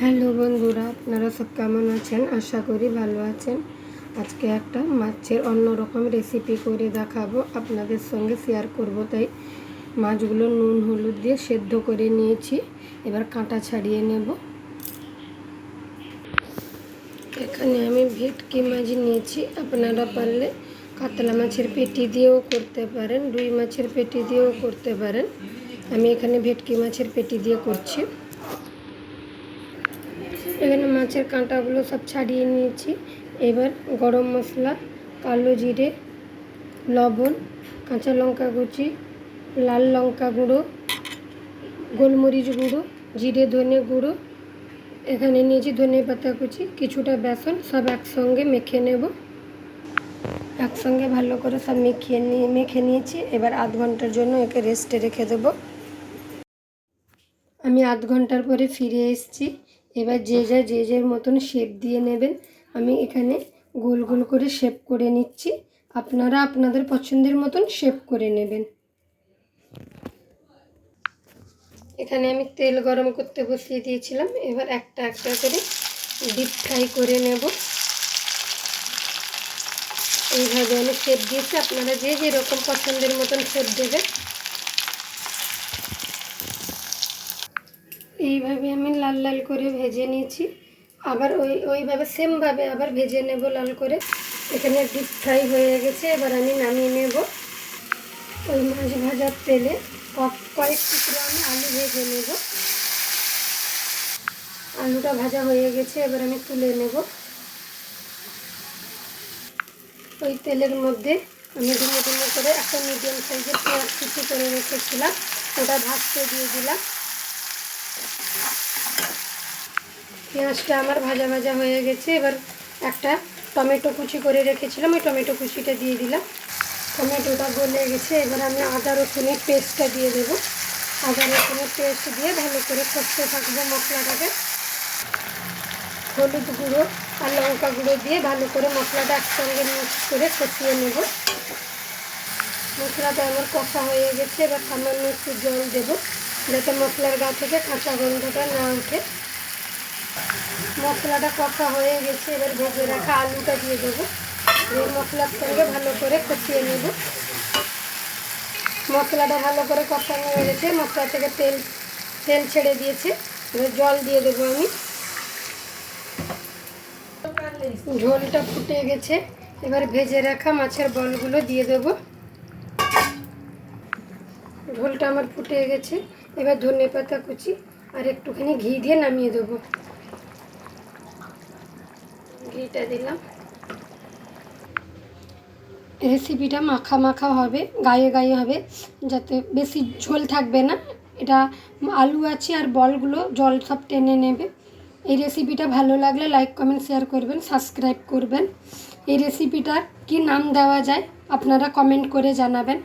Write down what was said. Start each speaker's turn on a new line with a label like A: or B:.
A: Hello বন্ধুরা, আপনারা সব কেমন আছেন? আশা করি ভালো আছেন। আজকে একটা মাছের অন্যরকম রেসিপি করে দেখাবো, আপনাদের সঙ্গে শেয়ার করব। তাই মাছগুলো নুন হলুদ দিয়ে সেদ্ধ করে নিয়েছি। এবার কাঁটা ছাড়িয়ে নেব। এখানে আমি ভেটকি মাছ নিয়েছি। আপনারা পারলে কাতলা মাছের পেটি দিয়েও করতে পারেন, রুই মাছের পেটি দিয়েও করতে পারেন। আমি এখানে ভেটকি মাছের পেটি দিয়ে করছি। এখানে মাছের কাঁটাগুলো সব ছাড়িয়ে নিয়েছি। এবার গরম মশলা, কালো জিরে, লবণ, কাঁচা লঙ্কা কুচি, লাল লঙ্কা গুঁড়ো, গোলমরিচ গুঁড়ো, জিরে ধনে গুঁড়ো, এখানে নিয়েছি ধনে পাতা কুচি, কিছুটা বেসন, সব একসঙ্গে মেখে নেব। একসঙ্গে ভালো করে সব মেখে নিয়েছি। এবার আধ ঘন্টার জন্য একে রেস্টে রেখে দেবো। আমি আধ ঘন্টার পরে ফিরে এসেছি। এবার যে যার মতন শেপ দিয়ে নেবেন। আমি এখানে গোল গোল করে শেপ করে নিচ্ছি। আপনারা আপনাদের পছন্দের মতন শেপ করে নেবেন। এখানে আমি তেল গরম করতে বসিয়ে দিয়েছিলাম। এবার একটা একটা করে ডিপ ফ্রাই করে নেব। এইভাবে আমি শেপ দিয়েছি, আপনারা যে যেরকম পছন্দের মতন শেপ দেবেন। এইভাবে আমি লাল লাল করে ভেজে নিয়েছি। আবার ওইভাবে সেমভাবে আবার ভেজে নেব লাল করে। এখানে ডিপ ফ্রাই হয়ে গেছে। এবার আমি নামিয়ে নেব। ওই মাছ ভাজার তেলে কয়েক টুকরো আমি আলু ভেজে নেব। আলুটা ভাজা হয়ে গেছে, এবার আমি তুলে নেব। ওই তেলের মধ্যে আমি ডুমো ডুমো করে একটা মিডিয়াম সাইজের পেঁয়াজ কুচি করে রেখেছিলাম, ওটা ভাজতে দিয়ে দিলাম। পেঁয়াজটা আমার ভাজা ভাজা হয়ে গেছে। এবার একটা টমেটো কুচি করে রেখেছিলাম, ওই টমেটো কুচিটা দিয়ে দিলাম। টমেটোটা গলে গেছে। এবার আমি আদা রসুনের পেস্টটা দিয়ে দেবো। আদা রসুনের পেস্ট দিয়ে ভালো করে কষতে থাকবো মশলাটাকে। হলুদ গুঁড়ো আর লঙ্কা গুঁড়ো দিয়ে ভালো করে মশলাটা একসঙ্গে মিক্স করে কষিয়ে নেব। মশলাটা আমার কষা হয়ে গেছে। এবার সামান্য একটু জল দেবো, যাতে মশলার গা থেকে কাঁচা গন্ধটা না ওঠে। মশলাটা কষা হয়ে গেছে। এবার ভেজে রাখা আলুটা দিয়ে দেবো। এই মশলার সঙ্গে ভালো করে কষিয়ে নেব। মশলাটা ভালো করে কষানো হয়ে গেছে। মশলা থেকে তেল ছেড়ে দিয়েছে। এবার জল দিয়ে দেবো আমি। ঝোলটা ফুটে গেছে। এবার ভেজে রাখা মাছের বলগুলো দিয়ে দেবো। ঝোলটা আমার ফুটে গেছে। এবার ধনে পাতা কুচি আর একটুখানি ঘি দিয়ে নামিয়ে দেবো। ঘিটা দিলাম। রেসিপিটা মাখা মাখা হবে, গায়ে গায়ে হবে, যাতে বেশি ঝোল থাকবে না। এটা আলু আছে আর বলগুলো জল সব টেনে নেবে। এই রেসিপিটা ভালো লাগলে লাইক কমেন্ট শেয়ার করবেন, সাবস্ক্রাইব করবেন। এই রেসিপিটার কি নাম দেওয়া যায় আপনারা কমেন্ট করে জানাবেন।